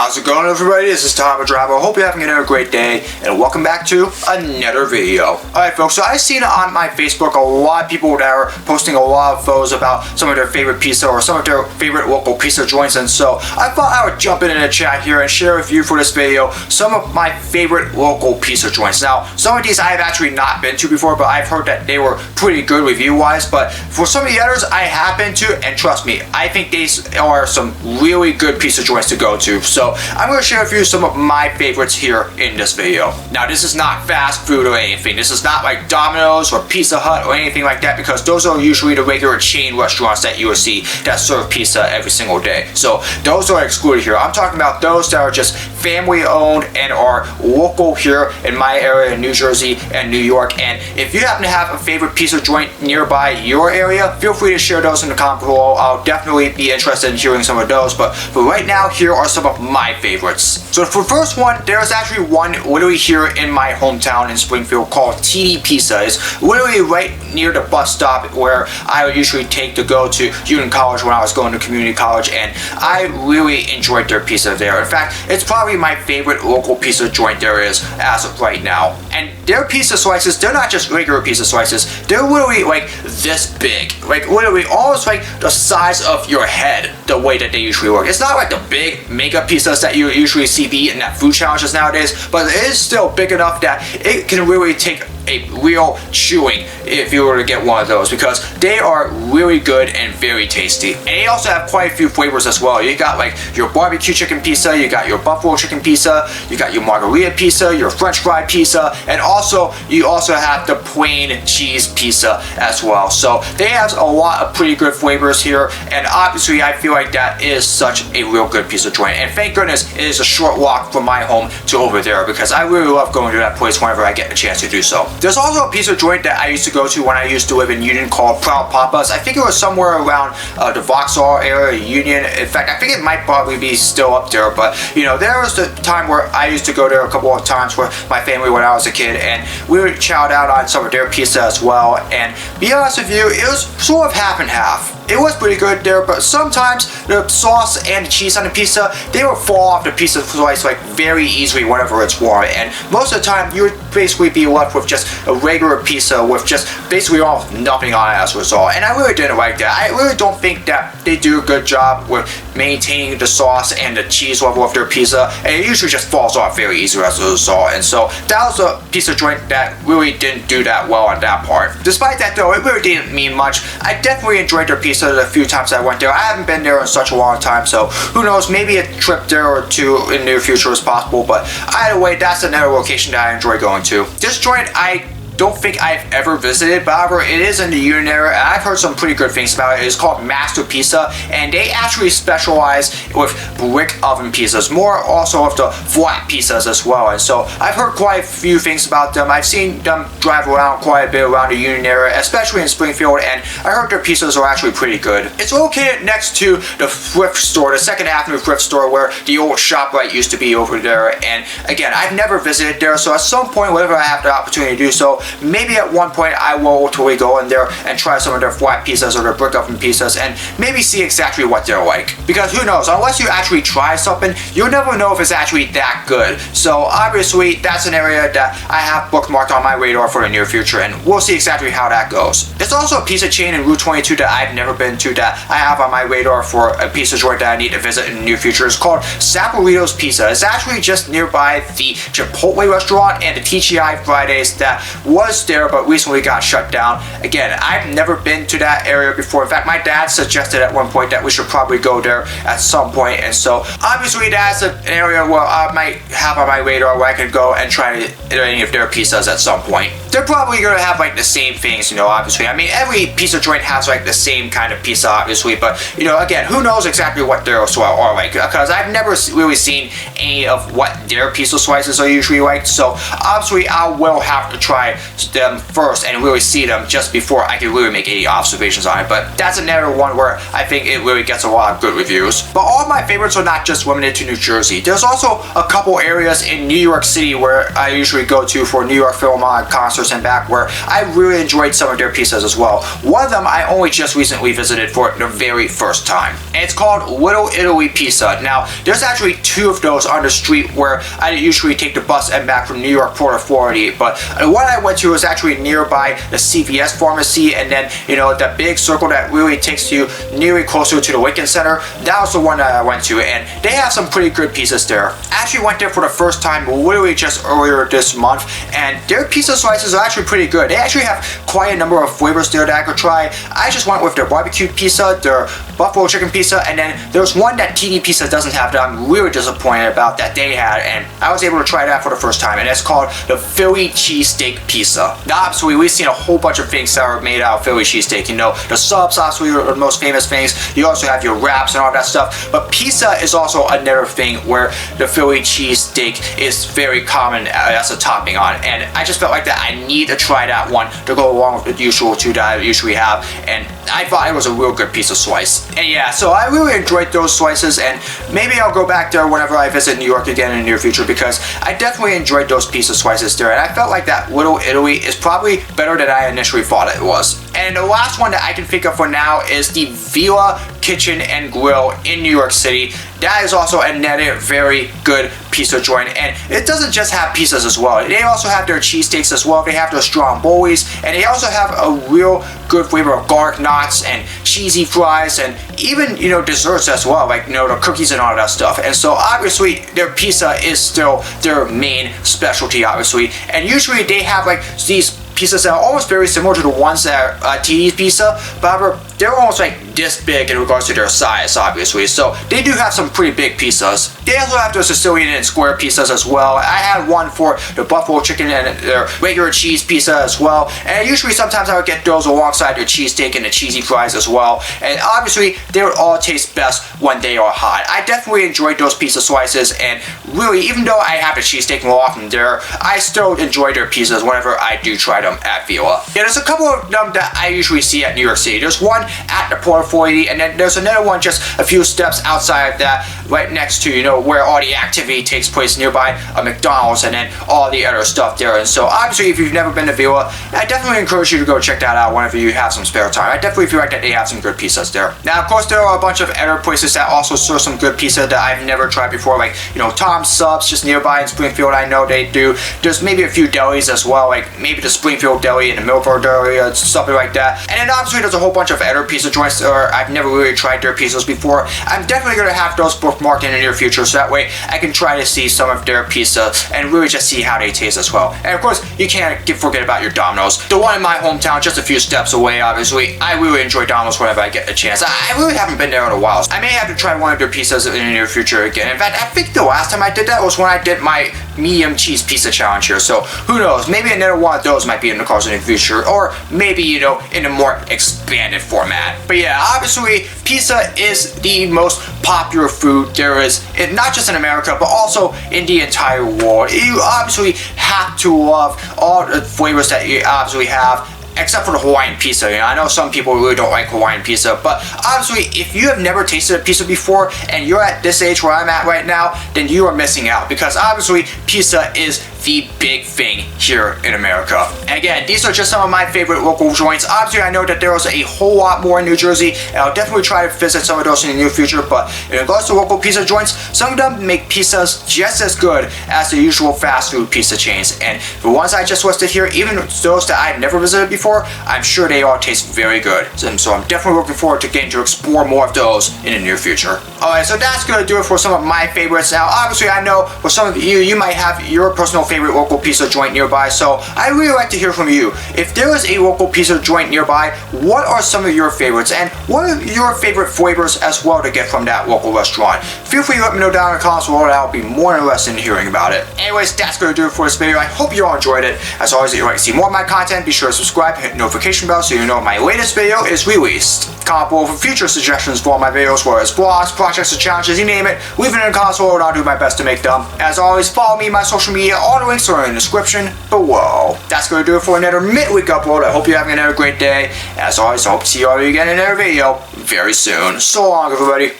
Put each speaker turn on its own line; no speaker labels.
How's it going, everybody? This is Tom Driver. Hope you're having another great day, and welcome back to another video. Alright folks, so I've seen on my Facebook a lot of people that are posting a lot of photos about some of their favorite pizza or some of their favorite local pizza joints, and so I thought I would jump in the chat here and share with you for this video some of my favorite local pizza joints. Now, some of these I have actually not been to before, but I've heard that they were pretty good review-wise, but for some of the others I have been to, and trust me, I think these are some really good pizza joints to go to. So I'm going to share with you some of my favorites here in this video. Now, this is not fast food or anything. This is not like Domino's or Pizza Hut or anything like that, because those are usually the regular chain restaurants that you will see that serve pizza every single day. So those are excluded here. I'm talking about those that are just family owned and are local here in my area in New Jersey and New York. And if you happen to have a favorite pizza joint nearby your area, feel free to share those in the comments below. I'll definitely be interested in hearing some of those, but for right now, here are some of my favorites. So for the first one, there's actually one literally here in my hometown in Springfield called TD Pizza. It's literally right near the bus stop where I would usually take to go to Union College when I was going to community college, and I really enjoyed their pizza there. In fact, it's probably my favorite local pizza joint there is as of right now. And their pizza slices, they're not just regular pizza slices, they're literally like this big, like literally almost like the size of your head, the way that they usually work. It's not like the big mega pizzas that you usually see be eaten at food challenges nowadays, but it is still big enough that it can really take a real chewing if you were to get one of those, because they are really good and very tasty. And they also have quite a few flavors as well. You got like your barbecue chicken pizza, you got your buffalo chicken pizza, you got your margarita pizza, your french fry pizza, and also you also have the plain cheese pizza as well. So they have a lot of pretty good flavors here, and obviously I feel like that is such a real good pizza joint. And thank goodness it is a short walk from my home to over there, because I really love going to that place whenever I get a chance to do so. There's also a pizza joint that I used to go to when I used to live in Union called Proud Papa's. I think it was somewhere around the Vauxhall area, Union. In fact, I think it might probably be still up there, but you know, there was the time where I used to go there a couple of times with my family when I was a kid, and we would chow down on some of their pizza as well. And be honest with you, it was sort of half and half. It was pretty good there, but sometimes the sauce and the cheese on the pizza, they would fall off the pizza slice like very easily whenever it's warm. And most of the time, you would basically be left with just a regular pizza with just basically almost nothing on it as a result. And I really didn't like that. I really don't think that they do a good job with maintaining the sauce and the cheese level of their pizza, and it usually just falls off very easily as a result. And so that was a pizza joint that really didn't do that well on that part. Despite that though, it really didn't mean much. I definitely enjoyed their pizza the few times I went there. I haven't been there in such a long time, so who knows, maybe a trip there or two in the near future is possible, but either way, that's another location that I enjoy going to. This joint I don't think I've ever visited, but however, it is in the Union area, and I've heard some pretty good things about it. It's called Master Pizza, and they actually specialize with brick oven pizzas, more also of the flat pizzas as well. And so I've heard quite a few things about them. I've seen them drive around quite a bit around the Union area, especially in Springfield, and I heard their pizzas are actually pretty good. It's located next to the thrift store, the Second Avenue thrift store where the old ShopRite used to be over there. And again, I've never visited there, so at some point, whenever I have the opportunity to do so, maybe at one point I will totally go in there and try some of their flat pizzas or their brick oven pizzas and maybe see exactly what they're like. Because who knows, unless you actually try something, you'll never know if it's actually that good. So obviously that's an area that I have bookmarked on my radar for the near future, and we'll see exactly how that goes. There's also a pizza chain in Route 22 that I've never been to that I have on my radar for a pizza joint that I need to visit in the near future. It's called Saporito's Pizza. It's actually just nearby the Chipotle restaurant and the TGI Fridays that was there but recently got shut down. Again, I've never been to that area before. In fact, my dad suggested at one point that we should probably go there at some point, and so obviously that's an area where I might have on my radar where I could go and try any of their pizzas at some point. They're probably gonna have like the same things, you know, obviously. I mean, every pizza joint has like the same kind of pizza, obviously, but you know, again, who knows exactly what theirs are like, because I've never really seen any of what their pizza slices are usually like. So obviously I will have to try them first and really see them just before I can really make any observations on it. But that's another one where I think it really gets a lot of good reviews. But all of my favorites are not just limited to New Jersey. There's also a couple areas in New York City where I usually go to for New York Philharmonic concerts concerts and back, where I really enjoyed some of their pizzas as well. One of them I only just recently visited for the very first time. And it's called Little Italy Pizza. Now, there's actually 2 of those on the street where I usually take the bus and back from New York Port Authority, but the one I went to was actually nearby the CVS pharmacy, and then, you know, that big circle that really takes you nearly closer to the Lincoln Center. That was the one that I went to, and they have some pretty good pizzas there. I actually went there for the first time literally just earlier this month, and their pizza slices are actually pretty good. They actually have quite a number of flavors there that I could try. I just went with their barbecue pizza, their buffalo chicken pizza, and then there's one that TD Pizza doesn't have that I'm really disappointed about that they had, and I was able to try that for the first time, and it's called the Philly cheesesteak pizza. Now, obviously, we've seen a whole bunch of things that are made out of Philly cheesesteak. You know, the subs obviously are the most famous things. You also have your wraps and all that stuff, but pizza is also another thing where the Philly cheesesteak is very common as a topping on, and I just felt like that I need to try that one to go along with the usual 2 that I usually have, and I thought it was a real good pizza slice. And yeah, so I really enjoyed those slices, and maybe I'll go back there whenever I visit New York again in the near future, because I definitely enjoyed those pizza slices there, and I felt like that Little Italy is probably better than I initially thought it was. And the last one that I can think of for now is the Villa Kitchen and Grill in New York City. That is also another very good pizza joint, and it doesn't just have pizzas as well. They also have their cheesesteaks as well. They have their strombolis, and they also have a real good flavor of garlic knots and cheesy fries, and even, you know, desserts as well, like, you know, the cookies and all that stuff. And so obviously their pizza is still their main specialty, obviously, and usually they have like these pizzas that are almost very similar to the ones that are TD's pizza, but however, they're almost like this big in regards to their size, obviously. So they do have some pretty big pizzas. They also have their Sicilian and square pizzas as well. I had one for the buffalo chicken and their regular cheese pizza as well. And usually sometimes I would get those alongside their cheesesteak and the cheesy fries as well. And obviously they would all taste best when they are hot. I definitely enjoyed those pizza slices, and really, even though I have the cheesesteak more often there, I still enjoy their pizzas whenever I do try them at Villa. Yeah, there's a couple of them that I usually see at New York City. There's one at the Port Authority, and then there's another one just a few steps outside of that, right next to, you know, where all the activity takes place nearby a McDonald's, and then all the other stuff there. And so obviously, if you've never been to Villa, I definitely encourage you to go check that out whenever you have some spare time. I definitely feel like that they have some good pizzas there. Now, of course, there are a bunch of other places that also serve some good pizza that I've never tried before, like, you know, Tom's Subs just nearby in Springfield. I know they do. There's maybe a few delis as well, like maybe the Springfield Deli and the Milford Deli or something like that. And then obviously there's a whole bunch of other pizza joints where I've never really tried their pizzas before. I'm definitely going to have those bookmarked in the near future, so that way I can try to see some of their pizza and really just see how they taste as well. And of course, you can't forget about your Domino's. The one in my hometown, just a few steps away, obviously. I really enjoy Domino's whenever I get a chance. I really haven't been there in a while. I may have to try one of their pizzas in the near future again. In fact, I think the last time I did that was when I did my medium cheese pizza challenge here. So who knows? Maybe another one of those might be in the cards in the future, or maybe, you know, in a more expanded format. But yeah, obviously pizza is the most popular food there is, not just in America, but also in the entire world. You obviously have to love all the flavors that you obviously have, except for the Hawaiian pizza. You know, I know some people really don't like Hawaiian pizza, but obviously if you have never tasted a pizza before and you're at this age where I'm at right now, then you are missing out, because obviously pizza is the big thing here in America. And again, these are just some of my favorite local joints. Obviously, I know that there is a whole lot more in New Jersey, and I'll definitely try to visit some of those in the near future, but in regards to local pizza joints, some of them make pizzas just as good as the usual fast food pizza chains. And the ones I just listed here, even those that I've never visited before, I'm sure they all taste very good. And so I'm definitely looking forward to getting to explore more of those in the near future. Alright, so that's going to do it for some of my favorites. Now, obviously, I know for some of you, you might have your personal favorite local pizza joint nearby, so I really like to hear from you. If there is a local pizza joint nearby, what are some of your favorites, and what are your favorite flavors as well to get from that local restaurant? Feel free to let me know down in the comments below, and I'll be more than interested in hearing about it. Anyways, that's going to do it for this video. I hope you all enjoyed it. As always, if you'd like to see more of my content, be sure to subscribe and hit the notification bell so you know when my latest video is released. Comment below for future suggestions for all my videos, whether it's blogs, projects, or challenges, you name it. Leave it in the comments below and I'll do my best to make them. As always, follow me on my social media. All the links are in the description below. That's going to do it for another midweek upload. I hope you're having another great day. As always, I hope to see you all again in another video very soon. So long, everybody.